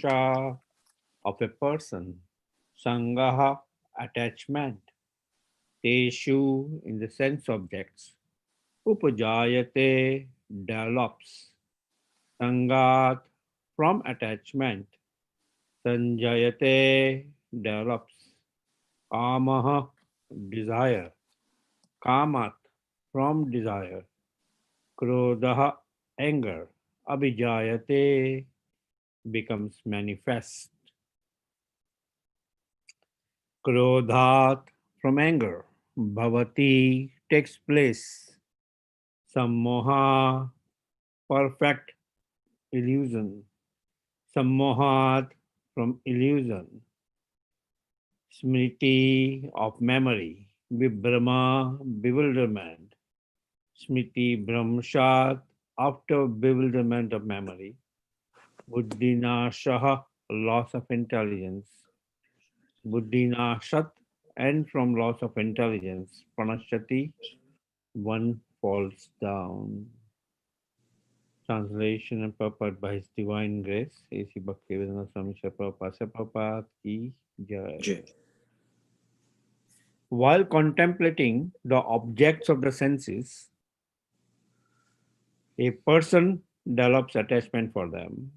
Dosha of a person. Sangaha, attachment. Teshu, in the sense objects. Upajayate, develops. Sangat, from attachment. Sanjayate, develops. Kamaha, desire. Kamat, from desire. Krodha, anger. Abhijayate, becomes manifest. Krodhat, from anger. Bhavati, takes place. Sammoha, perfect illusion. Sammohat, from illusion. Smriti, of memory. Vibhrama, bewilderment. Smriti Brahmshat, after bewilderment of memory. Buddhinashaha, loss of intelligence. Buddhinashat, and from loss of intelligence. Pranashati, one falls down. Translation and purport by His Divine Grace, A.C. Bhaktivedanta Swami Prabhupada ki jai. While contemplating the objects of the senses, a person develops attachment for them.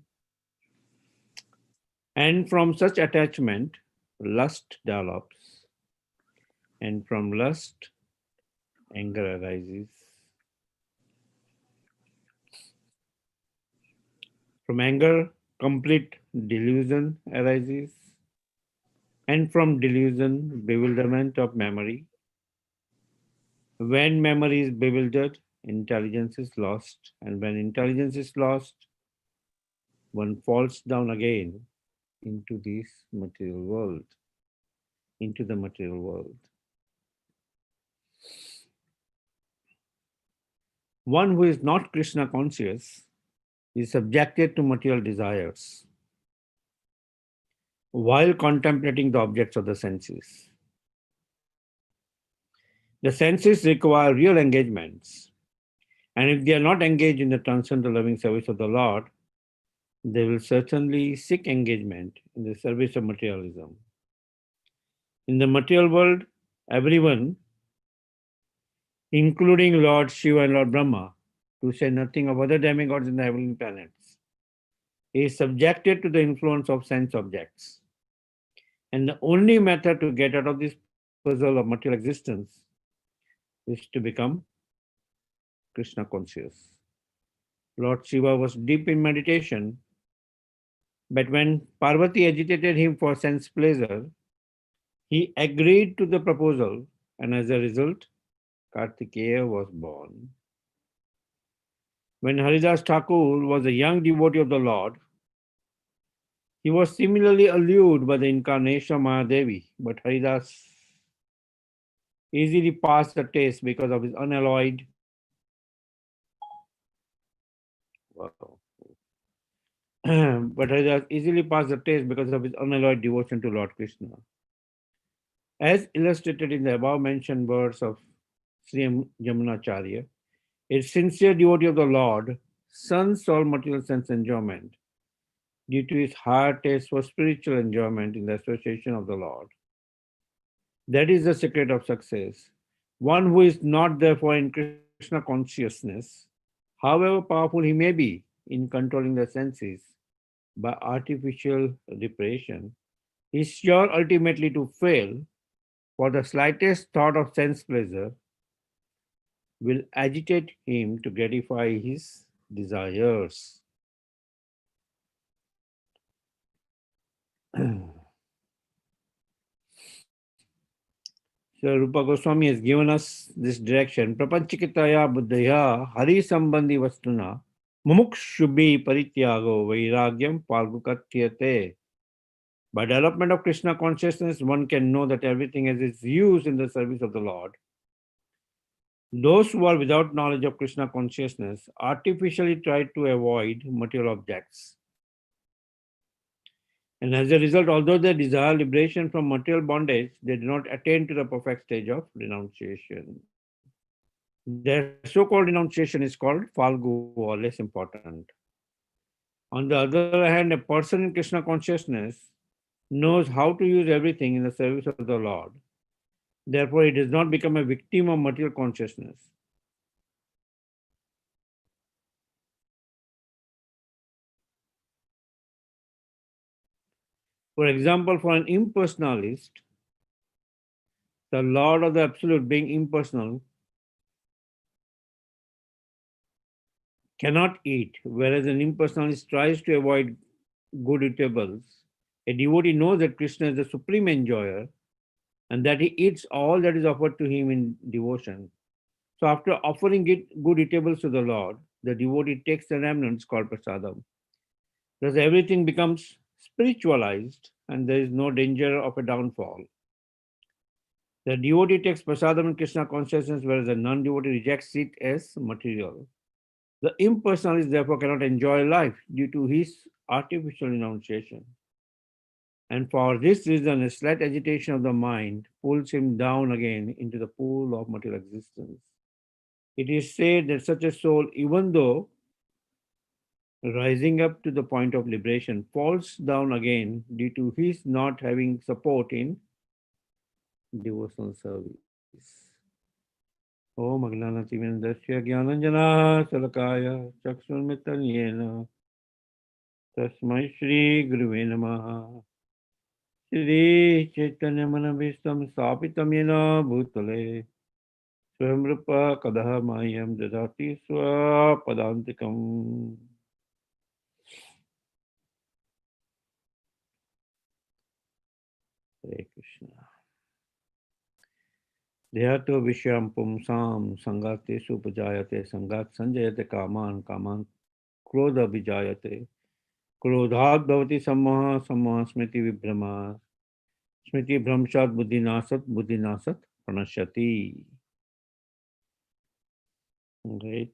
And from such attachment, lust develops. And from lust, anger arises. From anger, complete delusion arises. And from delusion, bewilderment of memory. When memory is bewildered, intelligence is lost. And when intelligence is lost, one falls down again into this material world, into the material world. One who is not Krishna conscious is subjected to material desires while contemplating the objects of the senses. The senses require real engagements, and if they are not engaged in the transcendental loving service of the Lord, they will certainly seek engagement in the service of materialism. In the material world, everyone, including Lord Shiva and Lord Brahma, to say nothing of other demigods in the heavenly planets, is subjected to the influence of sense objects. And the only method to get out of this puzzle of material existence is to become Krishna conscious. Lord Shiva was deep in meditation, but when Parvati agitated him for sense pleasure, he agreed to the proposal, and as a result, Kartikeya was born. When Haridas Thakur was a young devotee of the Lord, he was similarly allured by the incarnation of Mahadevi, but Haridas easily passed the test because of his unalloyed but Haridas easily passed the test because of his unalloyed devotion to Lord Krishna. As illustrated in the above mentioned words of Sri Jamunacharya, a sincere devotee of the Lord shuns all material sense enjoyment due to his higher taste for spiritual enjoyment in the association of the Lord. That is the secret of success. One who is not therefore in Krishna consciousness, however powerful he may be in controlling the senses by artificial repression, is sure ultimately to fail, for the slightest thought of sense pleasure will agitate him to gratify his desires. So Rupa Goswami has given us this direction. Prapanchikitaya buddhaya hari sambandhi vastuna mumukshubhi parityago vairagyam palgukatyate. By development of Krishna consciousness, one can know that everything has its use in the service of the Lord. Those who are without knowledge of Krishna consciousness artificially try to avoid material objects. And as a result, although they desire liberation from material bondage, they do not attain to the perfect stage of renunciation. Their so-called renunciation is called Falgu, or less important. On the other hand, a person in Krishna consciousness knows how to use everything in the service of the Lord. Therefore, he does not become a victim of material consciousness. For example, for an impersonalist, the Lord of the Absolute, being impersonal, cannot eat, whereas an impersonalist tries to avoid good eatables. A devotee knows that Krishna is the supreme enjoyer and that he eats all that is offered to him in devotion. So, after offering good eatables to the Lord, the devotee takes the remnants called prasadam. Thus, everything becomes spiritualized and there is no danger of a downfall. The devotee takes prasadam in Krishna consciousness, whereas the non devotee rejects it as material. The impersonalist therefore cannot enjoy life due to his artificial renunciation. And for this reason, a slight agitation of the mind pulls him down again into the pool of material existence. It is said that such a soul, even though rising up to the point of liberation, falls down again due to his not having support in devotional service. Om Agnanatimindasya Jnananjana Salakaya Chakshurmitanyena Tasmai Shri Guruve Namaha Shri Chaitanya Manabhistam Sapitam Yena Bhutale Swamrupa Kadaha Mayam Dadati Swapadantikam. Hare Krishna. Dehato Vishyam Pumsam Sangate Supajayate Sangat Sanjayate Kaman Krodha Vijayate Krodhat Bhavati Sammaha Smriti Vibhrama Smriti Bhramshat Buddhinasat Pranashyati. Great.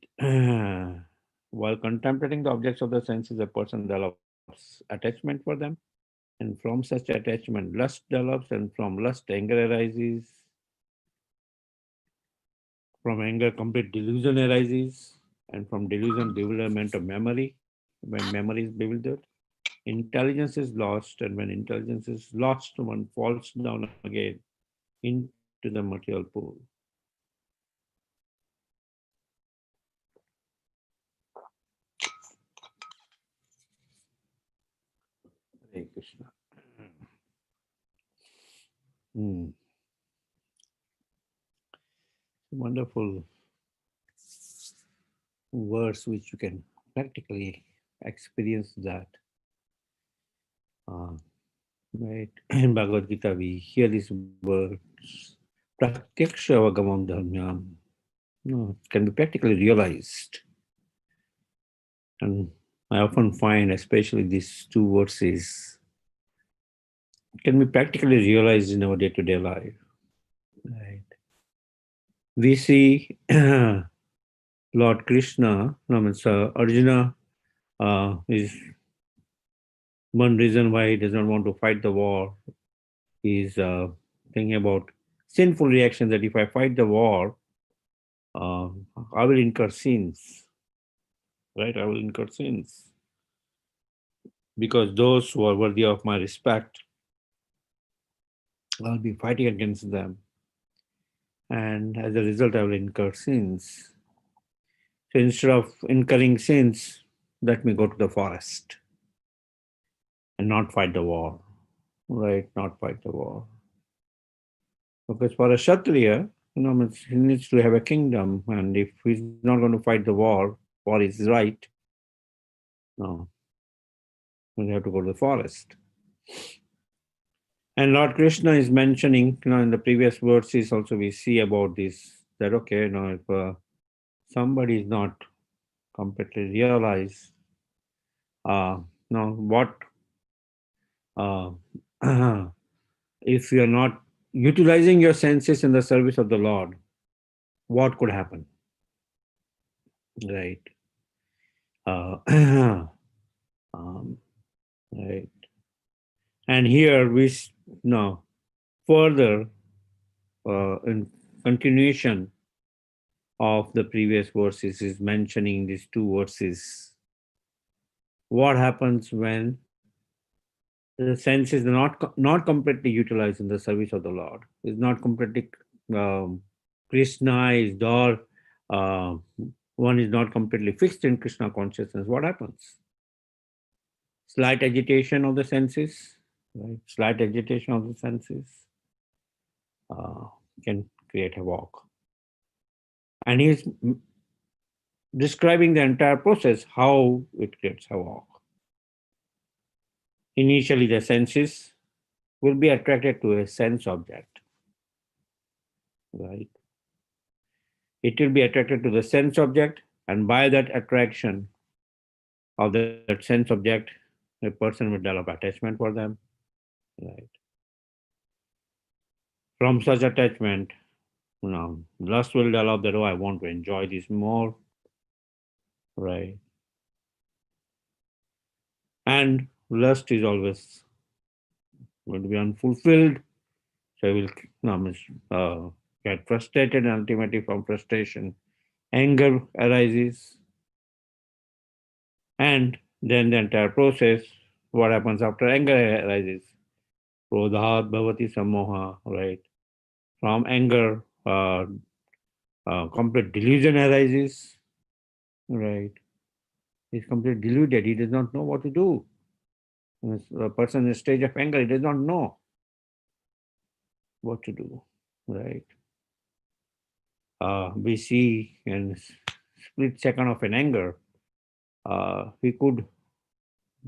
While contemplating the objects of the senses, a person develops attachment for them, and from such attachment, lust develops, and from lust, anger arises. From anger, complete delusion arises, and from delusion, bewilderment of memory. When memory is bewildered, intelligence is lost, and when intelligence is lost, one falls down again into the material pool. Hare Krishna. Hmm. Wonderful words which you can practically experience that. Right. In Bhagavad Gita, we hear these words, Pratyaksha Vagamam Dharmyam. No, it can be practically realized. And I often find, especially these two verses, it can be practically realized in our day-to-day life. Right. We see Lord Krishna, no, means Arjuna is one reason why he does not want to fight the war. Is thinking about sinful reaction that if I fight the war, uh, I will incur sins, right? I will incur sins because those who are worthy of my respect, I'll be fighting against them. And as a result, I will incur sins. So instead of incurring sins, let me go to the forest and not fight the war, right? Not fight the war. Because for a Kshatriya, he needs to have a kingdom, and if he's not going to fight the war for his right, no, we have to go to the forest. And Lord Krishna is mentioning, in the previous verses also we see about this, that okay, if somebody is not completely realized, what uh, if you are not utilizing your senses in the service of the Lord, what could happen, right? Um, right. And here we now further in continuation of the previous verses is mentioning these two verses what happens when the sense is not completely utilized in the service of the Lord. Is not completely um, Krishnaized, or uh, one is not completely fixed in Krishna consciousness. What happens? Slight agitation of the senses, right? Slight agitation of the senses uh, can create havoc. And he's describing the entire process, how it creates havoc. Initially, the senses will be attracted to a sense object, right? It will be attracted to the sense object, and by that attraction of that sense object, a person will develop attachment for them, right? From such attachment, lust will develop that, oh, I want to enjoy this more, right? And lust is always going to be unfulfilled, so I will get frustrated, and ultimately from frustration, anger arises, and then the entire process, what happens after anger arises? Krodhat bhavati sammoha, right? From anger, complete delusion arises, right? He's completely deluded. He does not know what to do. A person in a stage of anger, he does not know what to do, right? We see in split second of an anger, we could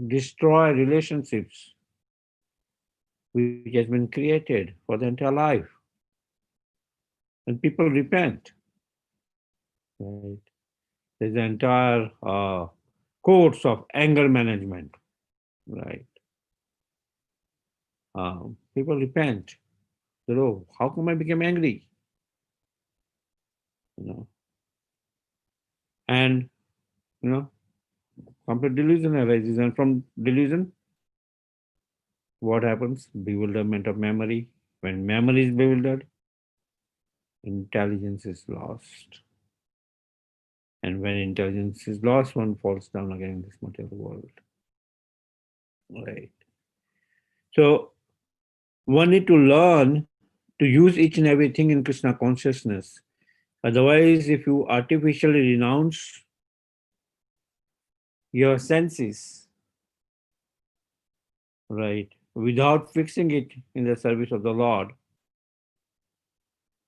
destroy relationships which has been created for the entire life. And people repent, right? There's an entire course of anger management, right? People repent. Oh, how come I became angry? You know, and you know, complete delusion arises, and from delusion, what happens? Bewilderment of memory. When memory is bewildered, intelligence is lost. And when intelligence is lost, one falls down again in this material world. Right. So one need to learn to use each and everything in Krishna consciousness. Otherwise, if you artificially renounce your senses, right, without fixing it in the service of the Lord,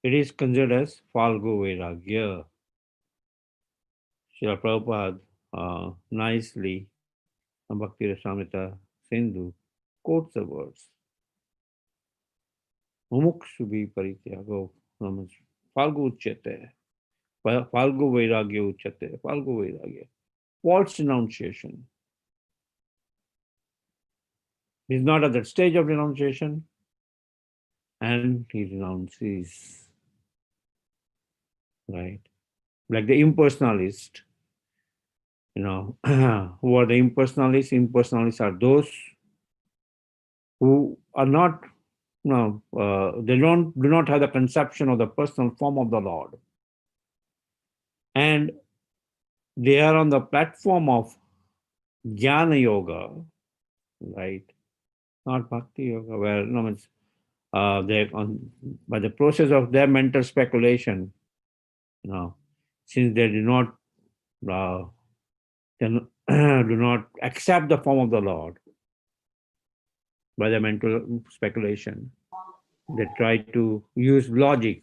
it is considered as Falgu Vairagya. Srila Prabhupada nicely, Bhakti Rasamrita Sindhu, quotes the words, Mumukshubi Parityago Namas Falgu Uchyate, Falgu Vairagya Uchyate, Falgu Vairagya. False renunciation. He's not at that stage of renunciation, and he renounces, right? Like the impersonalist, who are the impersonalists? Impersonalists are those who are not, they do not have the conception of the personal form of the Lord. And they are on the platform of Jnana Yoga, right? Not Bhakti Yoga, where they by the process of their mental speculation, since they do not do not accept the form of the Lord by the mental speculation, they try to use logic,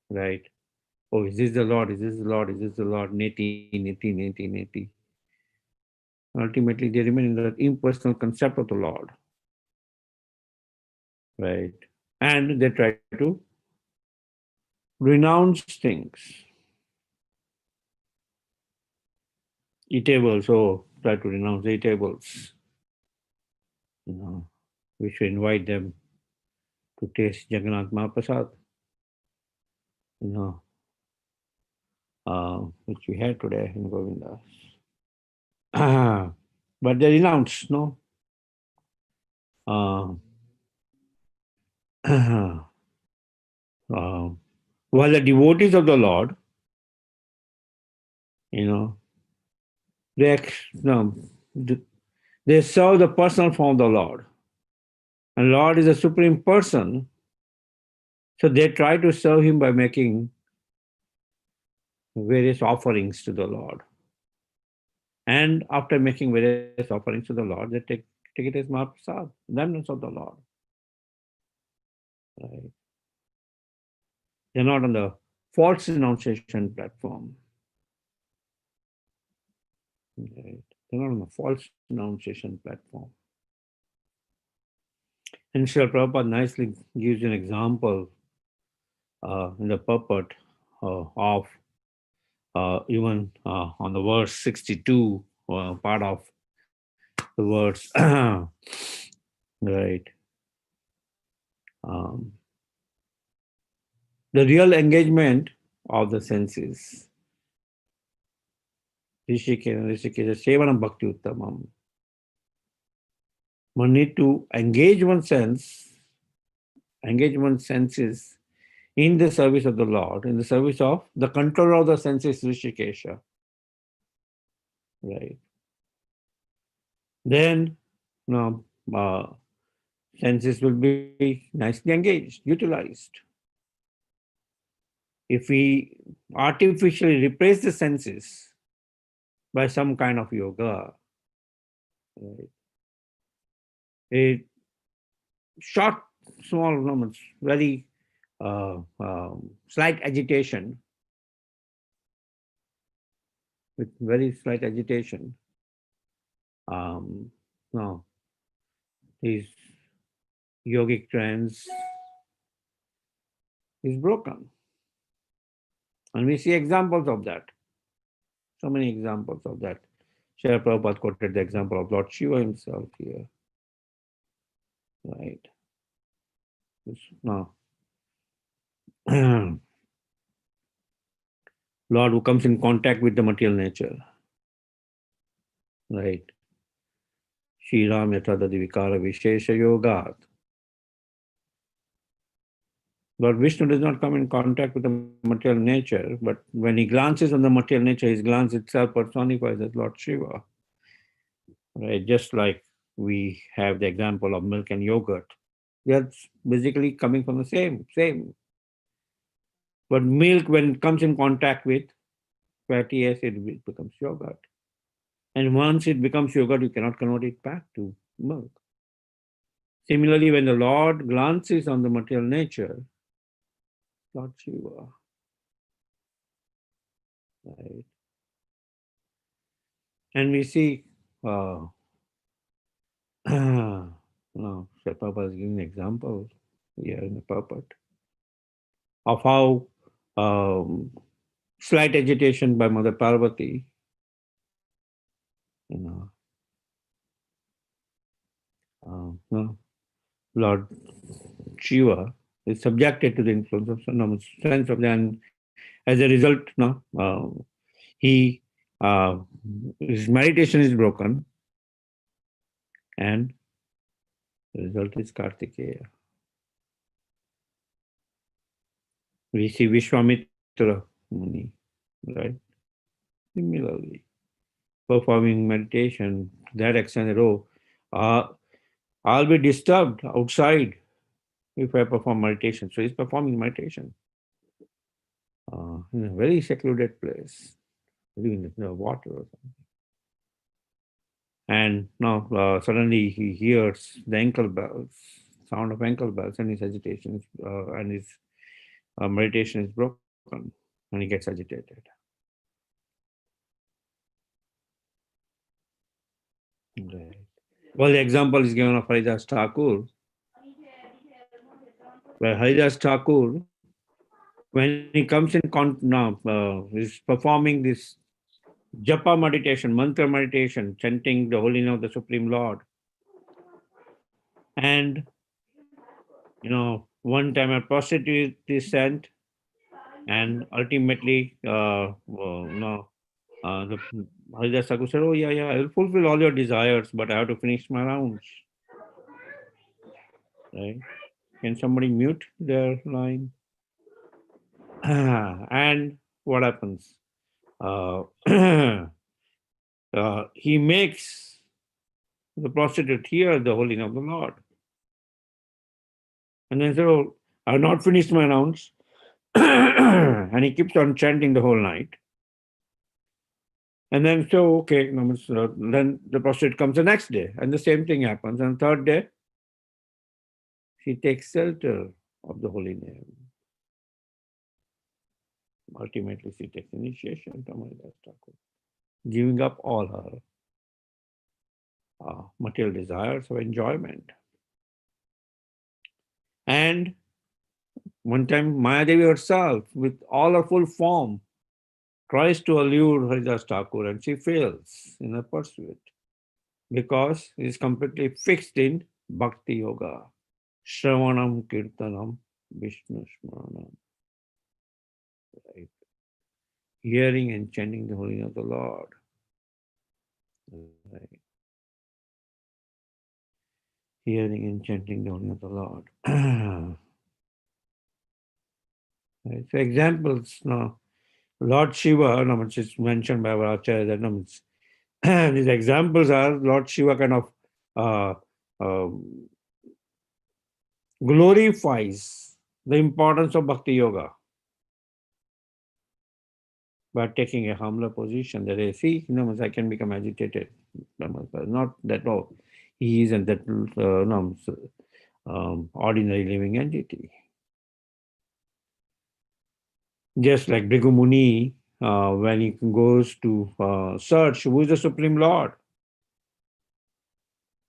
right? Oh, is this the Lord? Is this the Lord? Is this the Lord? Neti, neti, neti, neti. Ultimately, they remain in the impersonal concept of the Lord, right? And they try to renounce things. Eatables, oh, try to renounce eatables. We should invite them to taste Jagannath Mahaprasad, you know, which we had today in Govindas. But they renounce, no? Uh, while the devotees of the Lord, you know, No, they serve the personal form of the Lord. And Lord is a supreme person, so they try to serve him by making various offerings to the Lord. And after making various offerings to the Lord, they take it as Mahaprasad, remnants of the Lord. Right? They're not on the false renunciation platform. Right? They're not on the false renunciation platform. And Srila Prabhupada nicely gives an example in the purport of even on the verse 62, part of the words, right? Um, the real engagement of the senses. Rishikesh, Sevanam Bhakti Uttamam. One need to engage one's senses in the service of the Lord, in the service of the controller of the senses, Rishikesha. Right. Then, no, senses will be nicely engaged, utilized. If we artificially replace the senses by some kind of yoga, right, a short, small moments, very slight agitation, with very slight agitation, no, these yogic trance is broken. And we see examples of that. So many examples of that. Srila Prabhupada quoted the example of Lord Shiva himself here. Right. Now, Lord who comes in contact with the material nature. Right. Shri Ram Yatadadi Vikara Vishesha Yogat. Lord Vishnu does not come in contact with the material nature, but when he glances on the material nature, his glance itself personifies as Lord Shiva. Right? Just like we have the example of milk and yogurt. They are basically coming from the same. But milk, when it comes in contact with fatty acid, it becomes yogurt. And once it becomes yogurt, you cannot convert it back to milk. Similarly, when the Lord glances on the material nature, Lord Shiva, right? And we see, no, Prabhupada is giving an example here in the purport of how um, slight agitation by Mother Parvati, you know, no, Lord Shiva is subjected to the influence of some sense of and as a result, no, he his meditation is broken, and the result is Kartikeya. We see Vishwamitra Muni, right? Similarly, performing meditation to that extent that, oh, I'll be disturbed outside if I perform meditation. So he's performing meditation in a very secluded place, in the water or something. And now suddenly he hears the ankle bells, sound of ankle bells, and his agitation is, and his meditation is broken, and he gets agitated. Right. Well, the example is given of Haridas Thakur, where Haridas Thakur, when he comes in is performing this japa meditation, mantra meditation, chanting the holy name of the Supreme Lord. And, one time a prostitute is sent, and ultimately, the Haridas Thakur said, oh, yeah, I will fulfill all your desires, but I have to finish my rounds. Right? Can somebody mute their line? And what happens? he makes the prostitute hear the holy name of the Lord. And then so I've not finished my rounds. And he keeps on chanting the whole night. And then so, okay, then the prostitute comes the next day, and the same thing happens. And the third day, she takes shelter of the holy name. Ultimately, she takes initiation from Haridas Thakur, giving up all her material desires of enjoyment. And one time, Mayadevi herself, with all her full form, tries to allure Haridas Thakur, and she fails in her pursuit because he is completely fixed in Bhakti Yoga. Shravanam Kirtanam Vishnu Smaranam. Right? Hearing and chanting the holy name of the Lord. Right? Hearing and chanting the holy name of the Lord. Right? So examples now. Lord Shiva, which is mentioned by our Acharya, these examples are Lord Shiva kind of glorifies the importance of Bhakti Yoga by taking a humbler position. That is, see, I can become agitated. Not that, oh, he isn't that ordinary living entity. Just like Bhrigu Muni, when he goes to search who is the Supreme Lord,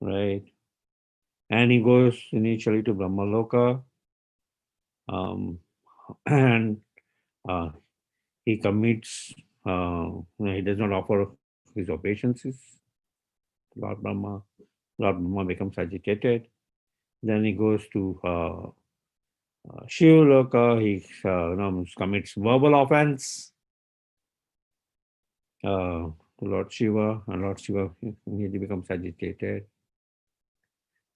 right? And he goes initially to Brahmaloka, and he commits, he does not offer his obeisances. Lord Brahma becomes agitated. Then he goes to Shivaloka, he commits verbal offense to Lord Shiva, and Lord Shiva immediately becomes agitated.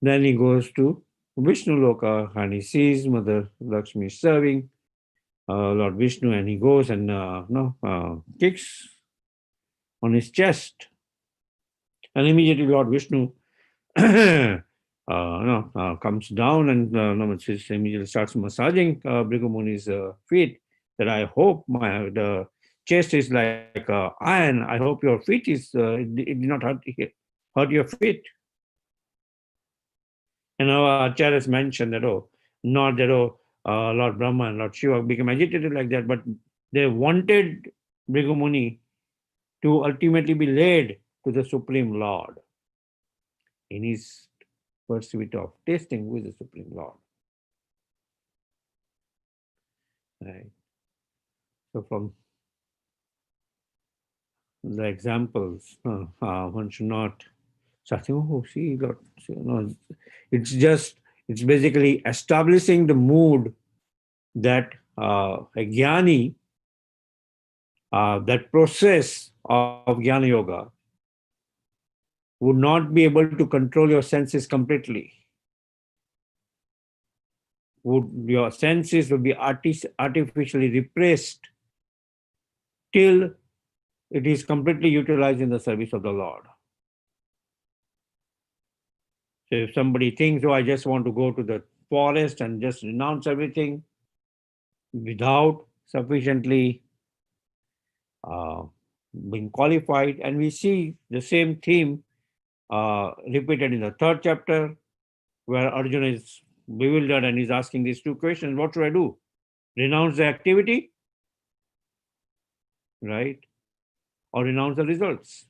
Then he goes to Vishnu Loka, and he sees Mother Lakshmi serving Lord Vishnu, and he goes and kicks on his chest. And immediately Lord Vishnu comes down and immediately starts massaging Bhrigu Muni's feet. That I hope the chest is like iron. I hope your feet it did not hurt your feet. And our acharyas mentioned that not that Lord Brahma and Lord Shiva became agitated like that, but they wanted Bhrigu Muni to ultimately be led to the Supreme Lord in his pursuit of tasting who is the Supreme Lord. Right. So from the examples, one should not start saying, oh, see, Lord, it's basically establishing the mood that a jnani, that process of jnana yoga would not be able to control your senses completely. Your senses would be artificially repressed till it is completely utilized in the service of the Lord. So if somebody thinks, oh, I just want to go to the forest and just renounce everything without sufficiently being qualified, and we see the same theme repeated in the third chapter, where Arjuna is bewildered and he's asking these two questions. What should I do? Renounce the activity, right? Or renounce the results?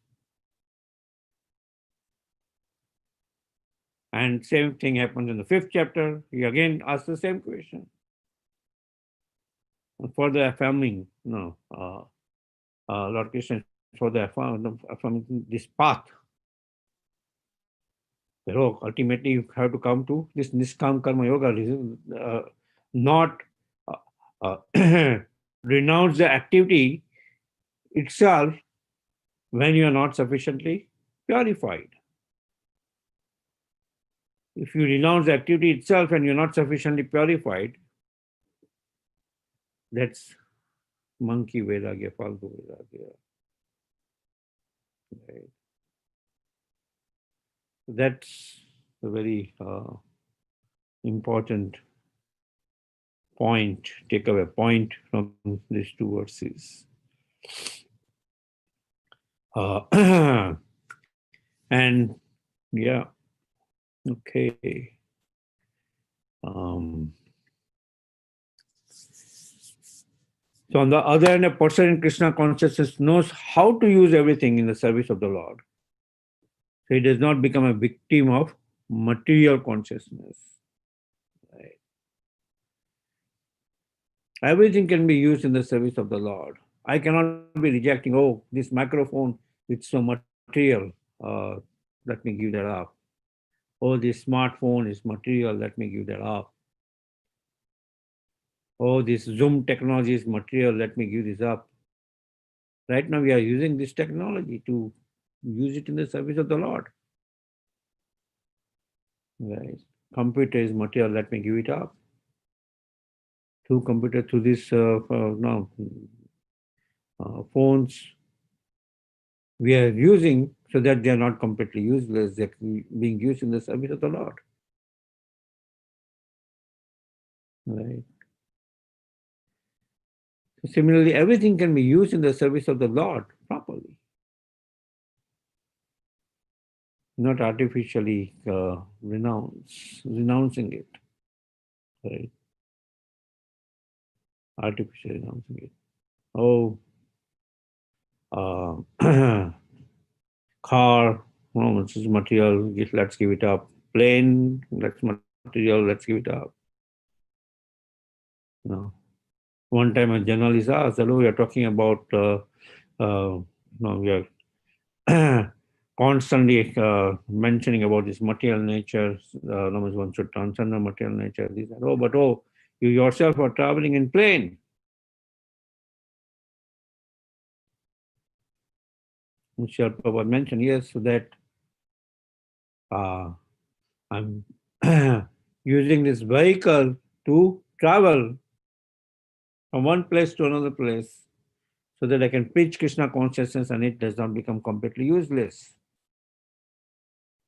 And same thing happens in the fifth chapter. He again asks the same question. Further affirming, Lord Krishna, further affirming this path. So ultimately, you have to come to this Niskam Karma Yoga, not renounce the activity itself when you are not sufficiently purified. If you renounce the activity itself and you're not sufficiently purified, that's monkey Vairagya, Falgu Vairagya. Right? That's a very important point, takeaway point from these two verses. And yeah, okay. Um, so on the other hand, a person in Krishna consciousness knows how to use everything in the service of the Lord. So he does not become a victim of material consciousness. Right? Everything can be used in the service of the Lord. I cannot be rejecting, oh, this microphone, it's so material. Let me give that up. Oh, this smartphone is material. Let me give that up. Oh, this Zoom technology is material. Let me give this up. Right now, we are using this technology to use it in the service of the Lord. Right? Computer is material. Let me give it up. Through computer, through this no, phones, we are using so that they are not completely useless. They're being used in the service of the Lord. Right? So similarly, everything can be used in the service of the Lord properly, not artificially renouncing it. Right? Artificially renouncing it. Oh, car, no, this is material, let's give it up. Plane, that's material, let's give it up. No. One time a journalist asked, hello, we are talking about, no, we are constantly mentioning about this material nature, one should transcend the material nature. These are, oh, you yourself are traveling in plane. Srila Prabhupada mentioned, yes, so that I'm using this vehicle to travel from one place to another place so that I can preach Krishna consciousness and it does not become completely useless.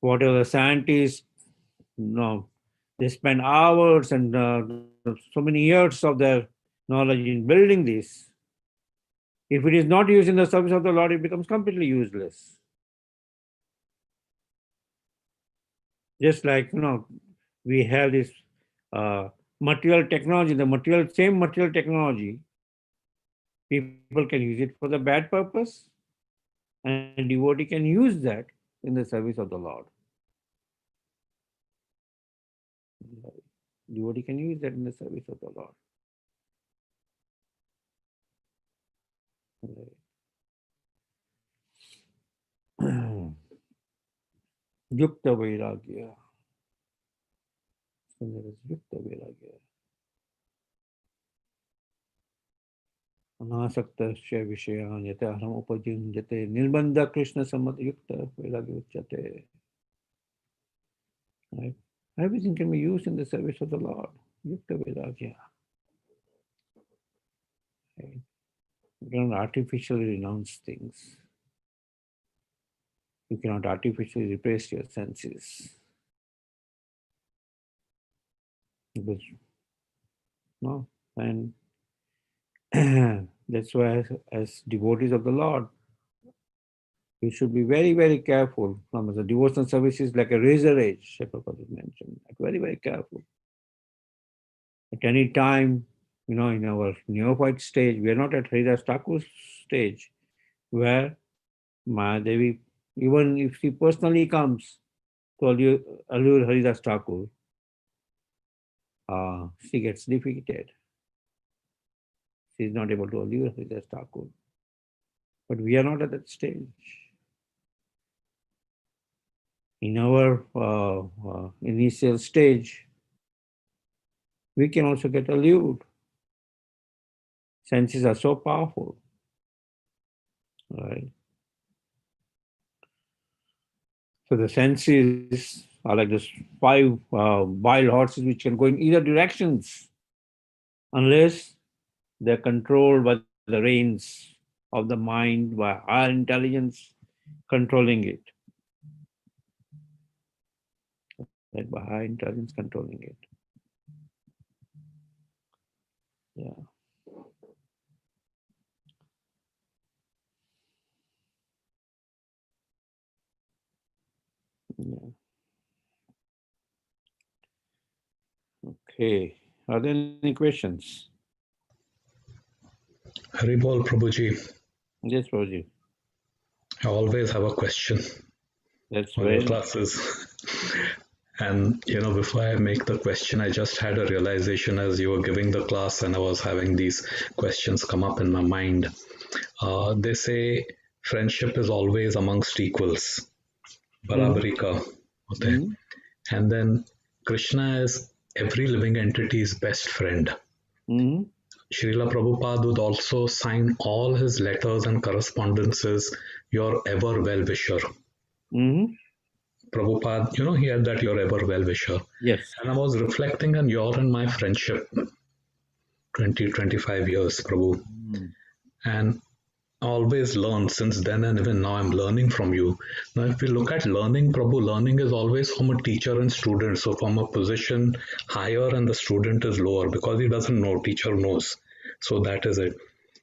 Whatever the scientists, they spend hours and so many years of their knowledge in building this. If it is not used in the service of the Lord, it becomes completely useless. Just like, we have this material technology, same material technology, people can use it for the bad purpose, and devotee can use that in the service of the Lord. Devotee can use that in the service of the Lord. Yukta Vairagya. So there is Yukta Vairagya. Anasaktasya Vishayan Yate Aham Upajinjate Nirbandha Krishna Samad Yukta Vairagya Uchate. Right? Everything can be used in the service of the Lord. Yukta Vairagya. Right? You cannot artificially renounce things. You cannot artificially repress your senses. Because, no, and that's why as devotees of the Lord, we should be very, very careful. The devotional service is like a razor edge, Prabhupada mentioned. Like very, very careful. At any time, in our neophyte stage, we are not at Haridas Thakur's stage, where Mahadevi, even if she personally comes to allure Haridas Thakur, she gets defeated. She is not able to allure Haridas Thakur. But we are not at that stage. In our initial stage, we can also get allured. Senses are so powerful. Right? So the senses are like those 5 wild horses which can go in either directions unless they're controlled by the reins of the mind, by higher intelligence. controlling it. That Baha intelligence controlling it. Yeah. Yeah. Okay. Are there any questions? Haribol Prabhuji, Yes, Prabhuji. I always have a question That's for your very classes. And before I make the question, I just had a realization as you were giving the class and I was having these questions come up in my mind. They say friendship is always amongst equals. Barabari ka hote hai. Mhm. And then Krishna is every living entity's best friend. Mhm. Srila Prabhupada would also sign all his letters and correspondences, your ever well-wisher. Mhm. Prabhupada, he had that your ever well-wisher. Yes. And I was reflecting on your and my friendship, 20, 25 years, Prabhu. Mhm. And I always learned since then, and even now I'm learning from you. Now, if we look at learning, Prabhu, learning is always from a teacher and student. So from a position higher and the student is lower because he doesn't know, teacher knows. So that is it.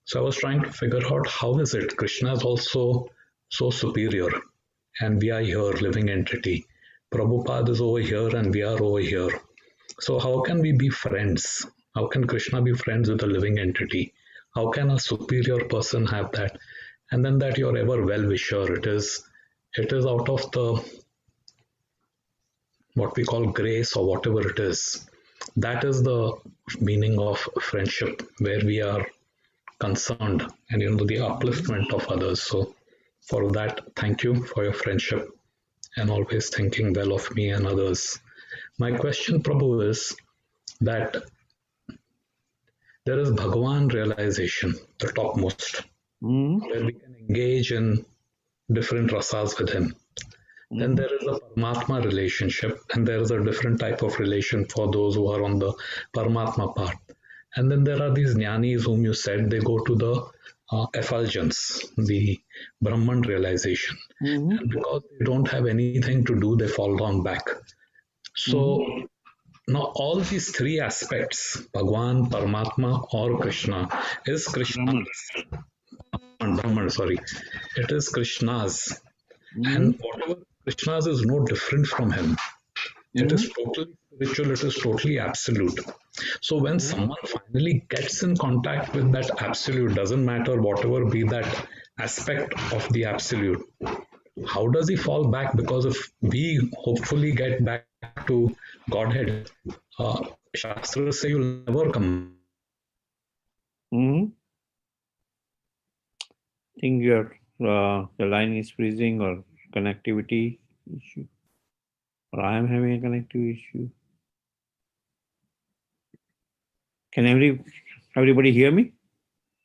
So I was trying to figure out how is it Krishna is also so superior and we are here, living entity. Prabhupada is over here and we are over here. So how can we be friends? How can Krishna be friends with a living entity? How can a superior person have that? And then that you're ever well-wisher. It is out of the what we call grace or whatever it is. That is the meaning of friendship, where we are concerned and the upliftment of others. So for that, thank you for your friendship and always thinking well of me and others. My question, Prabhu, is that there is Bhagavan realization, the topmost, Mhm. where we can engage in different rasas with him. Then Mhm. there is a Paramatma relationship, and there is a different type of relation for those who are on the Paramatma path. And then there are these jnanis whom you said they go to the effulgence, the Brahman realization. Mhm. And because they don't have anything to do, they fall down back. Mhm. So now all these three aspects, Bhagwan, Paramatma, or Krishna, is Krishna, Brahman. Brahman, sorry, it is Krishna's. And Mhm. whatever Krishna's is no different from him. It is Mhm. totally spiritual, it is totally absolute. So when Mhm. someone finally gets in contact with that absolute, doesn't matter whatever be that aspect of the absolute, how does he fall back? Because if we hopefully get back to Godhead, Shastras say you'll never come back. Mhm. Think the line is freezing or connectivity issue, or I am having a connectivity issue. Can everybody hear me?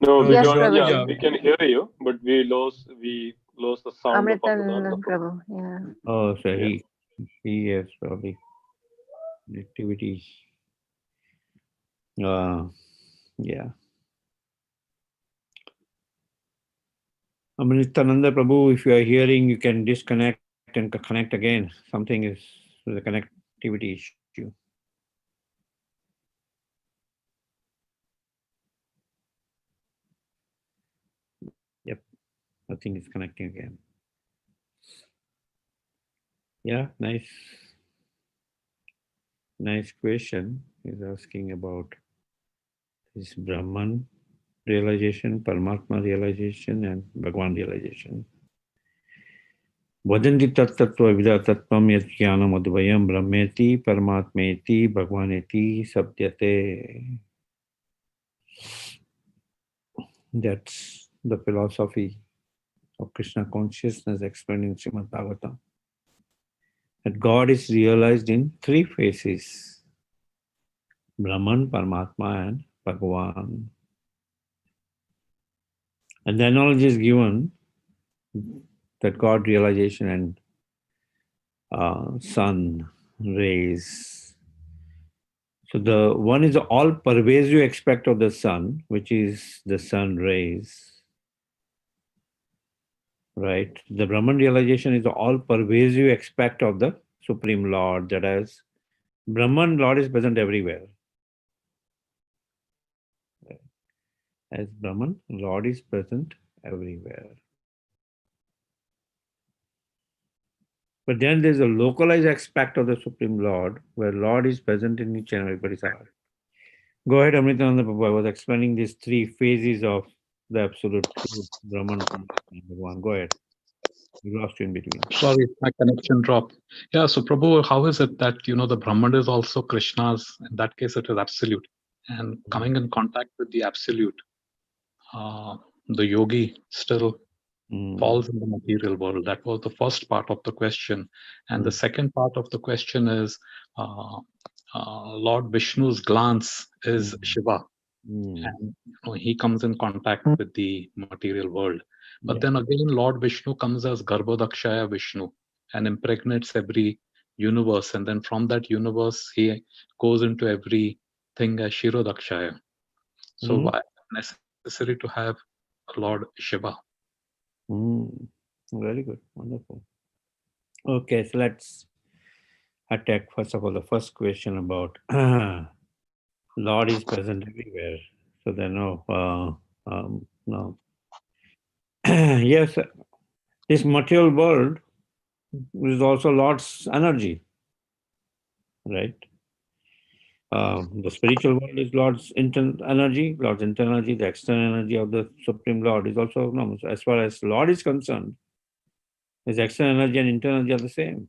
No, we Yes, don't. Yeah, Prabhuji. we can hear you, but we lost the sound of Amritan Amritananda Prabhu. Prabhu. Yeah. Oh, so Yeah. he has probably connectivity. Uh, yeah. Amritananda Prabhu, if you are hearing, you can disconnect and connect again. Something is with the connectivity issue. Yep, nothing is connecting again. Yeah, nice question. He's asking about this Brahman realization, Paramatma realization, and Bhagwan realization. Vadanti tattva vida tattvam yat jnanam advayam brahmeti paramatmeti bhagwaneti sabdyate. That's the philosophy of Krishna consciousness explained in Srimad Bhagavatam. That God is realized in three phases: Brahman, Paramatma, and Bhagavan. And the analogy is given that God realization and sun rays. So the one is the all-pervasive aspect of the sun, which is the sun rays. right? The Brahman realization is the all-pervasive aspect of the Supreme Lord. That is, Brahman Lord is present everywhere. As Brahman, Lord is present everywhere. But then there's a localized aspect of the Supreme Lord, where Lord is present in each and everybody's heart. Go ahead, Amritananda Prabhu. I was explaining these three phases of the absolute truth, Brahman, and Bhagavan. Go ahead. We lost you in between. Sorry, my connection dropped. Yeah, so Prabhu, how is it that the Brahman is also Krishna's? In that case, it is absolute. And coming in contact with the absolute, the yogi still falls in the material world. That was the first part of the question. And the second part of the question is uh, Lord Vishnu's glance is Shiva. And he comes in contact with the material world. But Yeah. then again, Lord Vishnu comes as Garbhodakshaya Vishnu and impregnates every universe. And then from that universe, he goes into everything as Shirodakshaya. So why necessary to have Lord Shiva? Very good. Wonderful. Okay, so let's attack first of all the first question about Lord is present everywhere. So then, no. Yes, this material world is also Lord's energy, right? The spiritual world is Lord's internal energy, Lord's internal energy, the external energy of the Supreme Lord is also no. So as far as Lord is concerned, his external energy and internal energy are the same.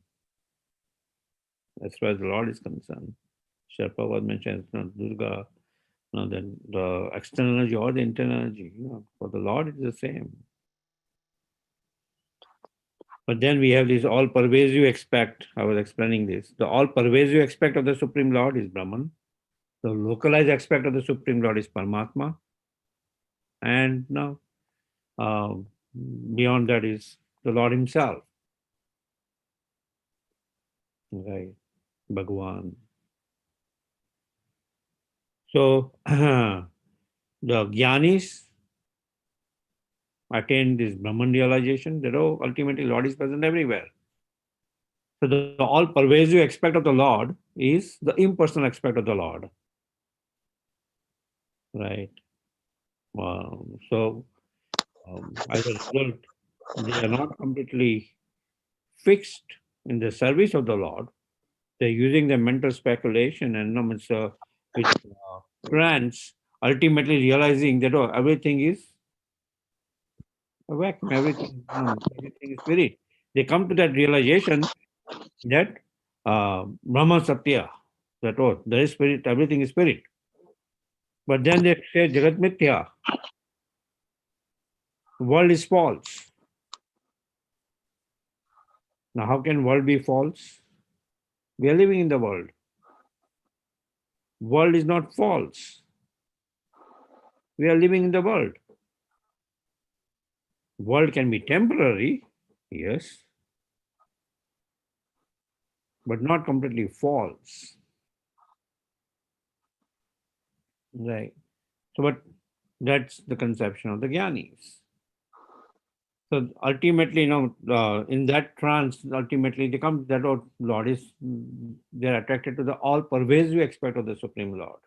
As far as the Lord is concerned, Sherpa was mentioned, Durga, then the external energy or the internal energy, for the Lord it is the same. But then we have this all-pervasive aspect. I was explaining this. The all-pervasive aspect of the Supreme Lord is Brahman. The localized aspect of the Supreme Lord is Paramatma. And now, beyond that is the Lord Himself, right? Bhagavan. So, the Jnanis attain this Brahman realization that, ultimately Lord is present everywhere. So the all-pervasive aspect of the Lord is the impersonal aspect of the Lord, right? So, as a result, they are not completely fixed in the service of the Lord. They're using their mental speculation and with trance, ultimately realizing that everything is a vacuum, everything is spirit. They come to that realization that Brahman Satya, that there is spirit, everything is spirit. But then they say Jagat Mithya, world is false. Now, how can world be false? We are living in the world. World is not false. We are living in the world. World can be temporary, yes, but not completely false. Right. So, but that's the conception of the Jnanis. So ultimately, in that trance, ultimately they come that Lord is, they're attracted to the all-pervasive aspect of the Supreme Lord.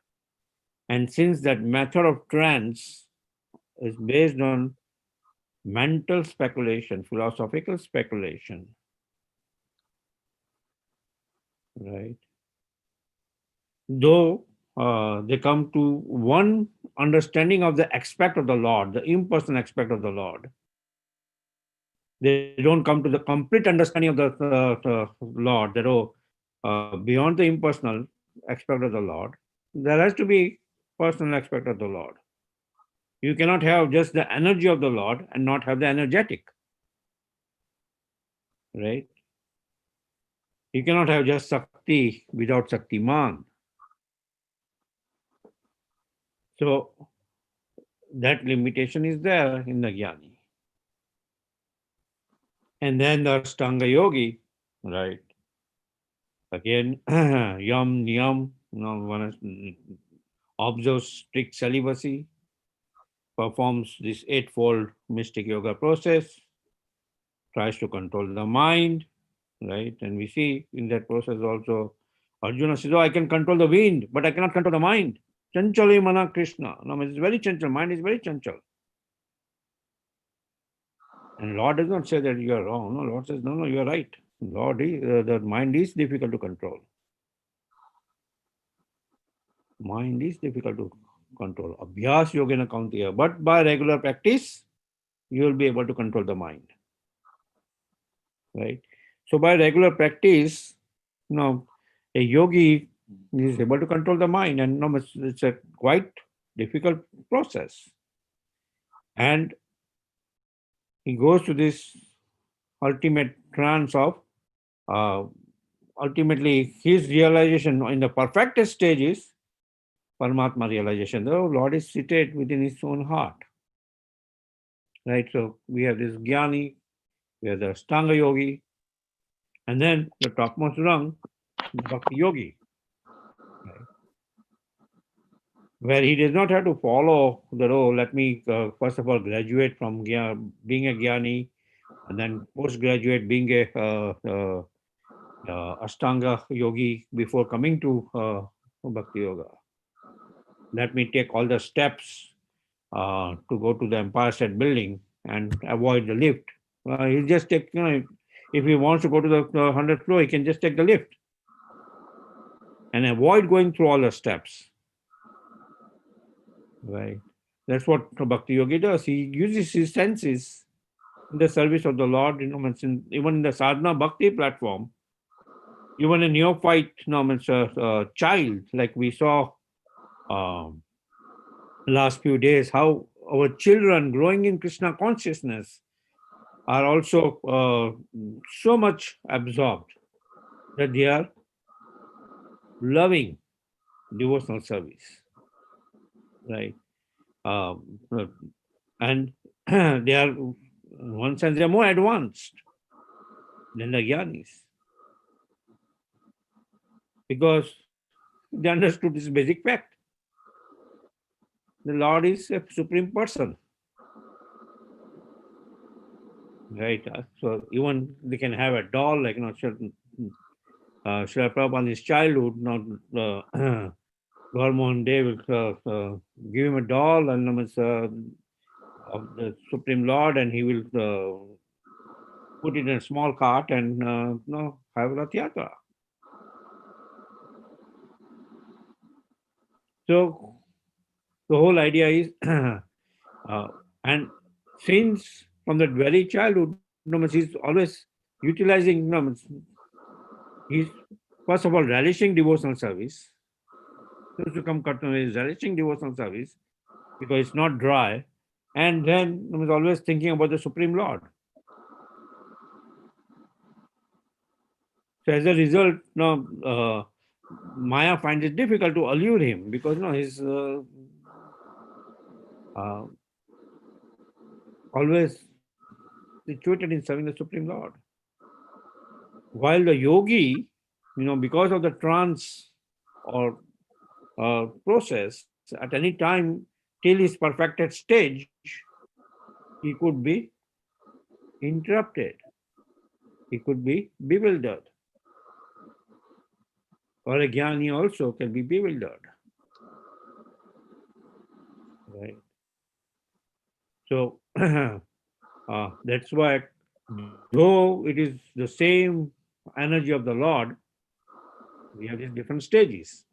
And since that method of trance is based on mental speculation, philosophical speculation, right? Though they come to one understanding of the aspect of the Lord, the impersonal aspect of the Lord, they don't come to the complete understanding of the Lord, that beyond the impersonal aspect of the Lord, there has to be personal aspect of the Lord. You cannot have just the energy of the Lord and not have the energetic, right? You cannot have just Shakti without Shaktiman. So that limitation is there in the Jnani. And then the Ashtanga Yogi, right? Again, yam, niyam, one observes strict celibacy, performs this eightfold mystic yoga process, tries to control the mind, right? And we see in that process also, Arjuna says, "Oh, I can control the wind, but I cannot control the mind." Chanchali mana Krishna. No, it's very chanchal. Mind is very chanchal. And Lord does not say that you are wrong. No, Lord says, no, no, you are right. The mind is difficult to control. Mind is difficult to control. Abhyas yogena kauntiya. But by regular practice, you will be able to control the mind. Right? So by regular practice, a yogi is able to control the mind, and it's a quite difficult process. And he goes to this ultimate trance of uh, ultimately his realization in the perfectest stage is Paramatma realization. The Lord is seated within his own heart. Right? So we have this Jnani, we have the Stanga Yogi, and then the topmost rung, Bhakti Yogi. Right? Where he does not have to follow the role. Let me first of all graduate from being a Jnani, and then postgraduate being a Ashtanga yogi before coming to Bhakti Yoga. Let me take all the steps to go to the Empire State Building and avoid the lift. He just take, if he wants to go to the 100th floor, he can just take the lift and avoid going through all the steps. Right. That's what Bhakti Yogi does. He uses his senses in the service of the Lord. Even in the sadhana bhakti platform, even a neophyte, child, like we saw last few days, how our children growing in Krishna consciousness are also so much absorbed that they are loving devotional service, right? And they are, in one sense, they are more advanced than the Gyanis because they understood this basic fact. The Lord is a supreme person, right? So even they can have a doll, like certain Srila Prabhupada in his childhood, Gormon Day will give him a doll and of the Supreme Lord, and he will put it in a small cart and have Rath Yatra. So the whole idea is, and since from that very childhood, he's always utilizing, he's first of all relishing devotional service. Susukam Katna is relishing devotional service because it's not dry, and then he's always thinking about the Supreme Lord. So as a result, Maya finds it difficult to allure him because he's always situated in serving the Supreme Lord. While the yogi, because of the trance or process, at any time till his perfected stage, he could be interrupted. He could be bewildered. Or a jnani also can be bewildered. Right? So that's why, though it is the same energy of the Lord, we have these different stages.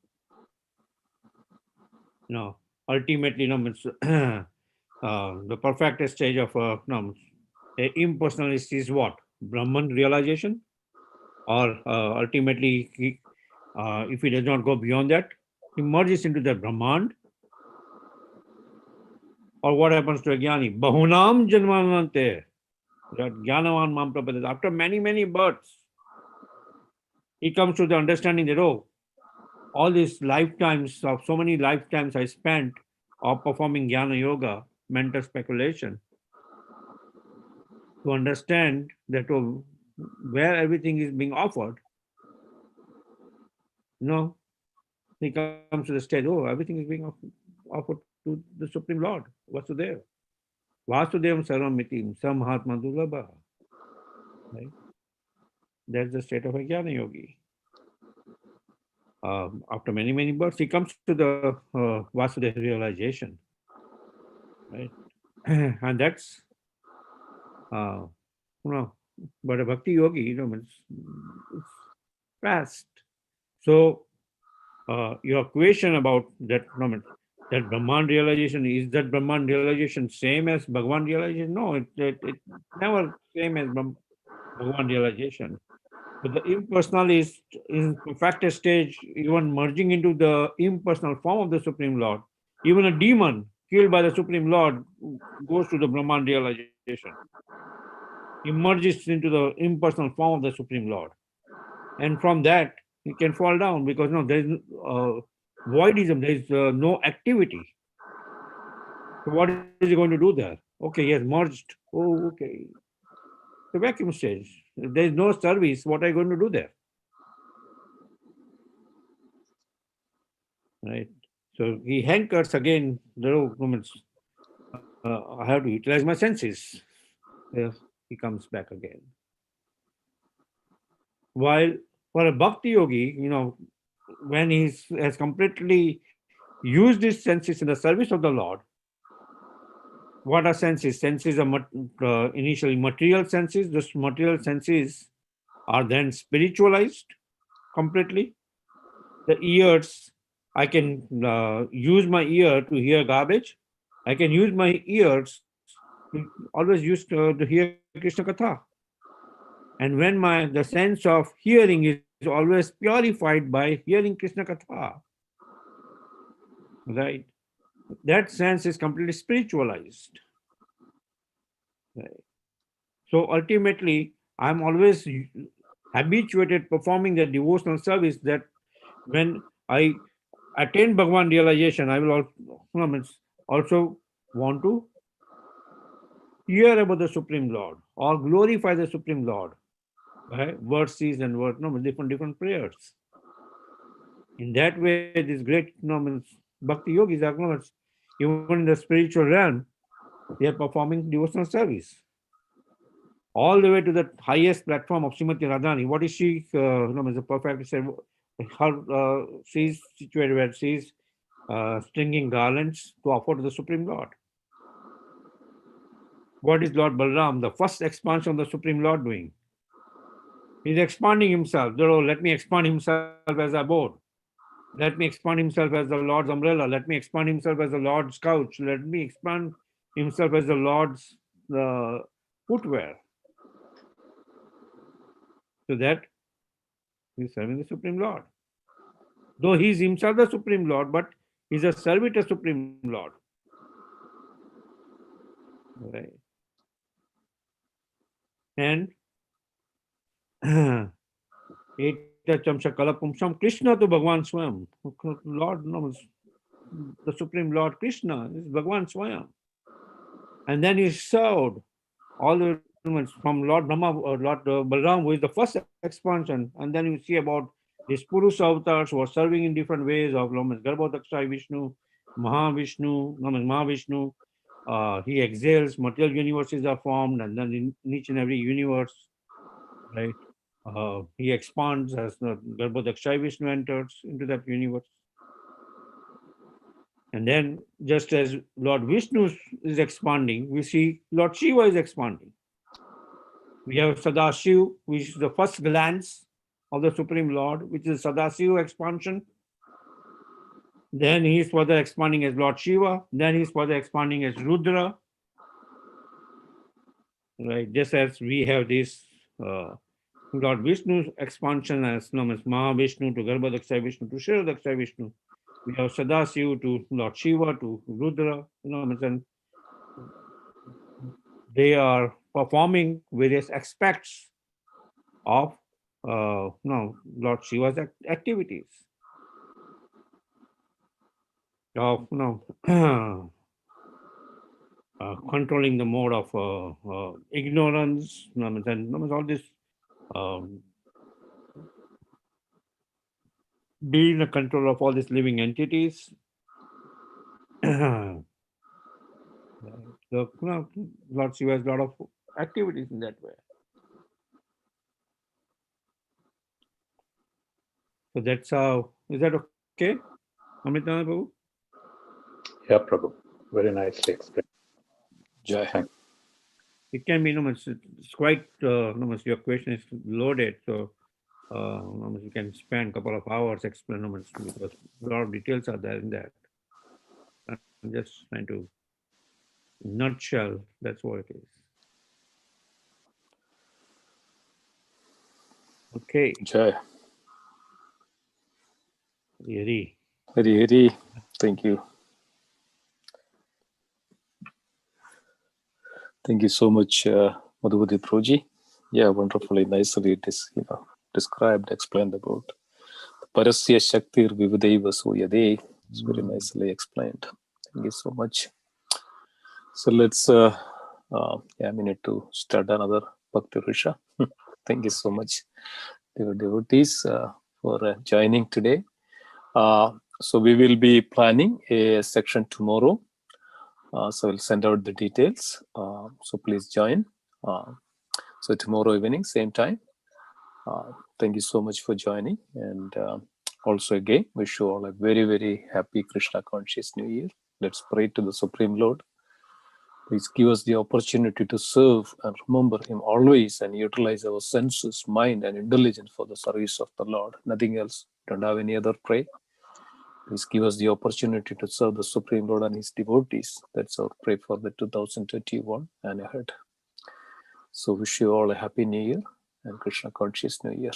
Ultimately, the perfect stage of impersonalist is what? Brahman realization, or ultimately, if he does not go beyond that, he merges into the Brahmand. Or what happens to a jnani? Bahunam janmanante. Jnanavan mam prapadat. After many, many births, he comes to the understanding that, all these lifetimes of so many lifetimes I spent of performing jnana yoga, mental speculation, to understand that where everything is being offered, he comes to the stage, everything is being offered to the Supreme Lord, Vasudeva. Vasudeva Sarvamitim, Samahatma Dulabha. Right? That's the state of a jnana yogi. After many, many births, he comes to the Vasudev realization, right? And that's, uh, you know, but a bhakti yogi, it's fast. So, your question about that, that Brahman realization, is that Brahman realization same as Bhagwan realization? No, it never same as Bhagwan realization. But the impersonal is in perfected stage, even merging into the impersonal form of the Supreme Lord. Even a demon killed by the Supreme Lord goes to the Brahman realization, emerges into the impersonal form of the Supreme Lord. And from that, he can fall down because no, there is voidism, there is no activity. So what is he going to do there? Okay, he has merged. Oh, okay. The vacuum stage. If there is no service, what are you going to do there? Right. So he hankers again. I have to utilize my senses. Yes, he comes back again. While for a bhakti yogi, when he has completely used his senses in the service of the Lord, what are senses? Senses are initially material senses. Those material senses are then spiritualized completely. The ears, I can use my ear to hear garbage. I can use my ears to always use to hear Krishna Katha. And when the sense of hearing is always purified by hearing Krishna Katha, right? That sense is completely spiritualized. Right? So ultimately, I'm always habituated performing the devotional service that when I attain Bhagwan realization, I will also want to hear about the Supreme Lord or glorify the Supreme Lord by verses and words, different prayers. In that way, these great bhakti yogis are even in the spiritual realm, they are performing devotional service. All the way to the highest platform of Srimati Radhani. What is she? Is a perfect say. Her she's situated where she's stringing garlands to offer to the Supreme Lord. What is Lord Balram, the first expansion of the Supreme Lord, doing? He's expanding himself. Let me expand himself as a board. Let me expand himself as the Lord's umbrella. Let me expand himself as the Lord's couch. Let me expand himself as the Lord's uh, footwear. So that he's serving the Supreme Lord. Though he is himself the Supreme Lord, but he's a servitor Supreme Lord. Right. And Eta Chamsa Kalapumsam, Krishna to Bhagwan Swam. Lord, the Supreme Lord Krishna is Bhagwan Swam. And then he served all the from Lord Brahma or Lord Balram, who is the first expansion. And then you see about these Purusha avatars who are serving in different ways of Garbhodakshai Vishnu, Mahavishnu. He exhales, material universes are formed, and then in each and every universe, right? He expands as the Garbhodakshai Vishnu enters into that universe. And then, just as Lord Vishnu is expanding, we see Lord Shiva is expanding. We have Sadashiv, which is the first glance of the Supreme Lord, which is Sadashiv expansion. Then he is further expanding as Lord Shiva. Then he is further expanding as Rudra. Right, just as we have this Lord Vishnu's expansion as known as Mahavishnu to Garbhodakshai Vishnu to Kshirodakshai Vishnu. We have Sadashiv to Lord Shiva to Rudra. And they are performing various aspects of Lord Shiva's activities. Of controlling the mode of ignorance, and all this um, being the control of all these living entities. So, Lord Shiva has a lot of activities in that way. So that's how. Is that okay, Amritana Prabhu? Yeah, Prabhu. Very nicely explained. Jai. Thank It can be, it's quite, your question is loaded. So, you can spend a couple of hours explaining, because a lot of details are there in that. I'm just trying to, nutshell, that's what it is. Okay. Jai. Yari. Hari Hari. Thank you. Thank you so much, Madhupatthi Proji. Yeah, wonderfully, nicely described, explained about Parasya Shaktir Vividaiva Suyade. It's very nicely explained. Thank you so much. So let's, we need to start another Bhakti Risha. Thank you so much, dear devotees, for joining today. So we will be planning a section tomorrow. So we'll send out the details. So please join. So tomorrow evening, same time. Thank you so much for joining. And also again, wish you all a very, very happy Krishna conscious New Year. Let's pray to the Supreme Lord. Please give us the opportunity to serve and remember Him always and utilize our senses, mind, and intelligence for the service of the Lord. Nothing else. Don't have any other prayer. Please give us the opportunity to serve the Supreme Lord and His devotees. That's our prayer for the 2021 and ahead. So wish you all a happy New Year and Krishna conscious New Year.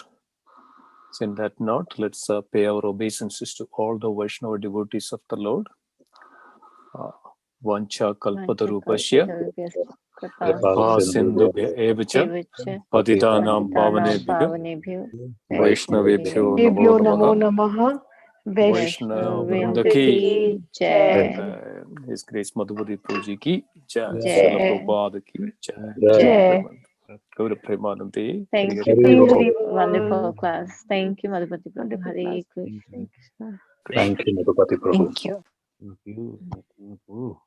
So in that note, let's pay our obeisances to all the Vaishnava devotees of the Lord. Vancha kalpatarupasya kripa sindhubhya evacha patitanam pavanebhyo vaishnavebhyo namo namaha. Vaishnava Vrinda ki jai. His Grace Madhupatthi Prabhuji ki jai. Srila Prabhupada ki jai. Gaura Premanande. Thank you for the wonderful class. Thank you, Madhupatthi Prabhu. Hare Krishna. you, Madhupatthi Prabhu. Thank you. Thank you.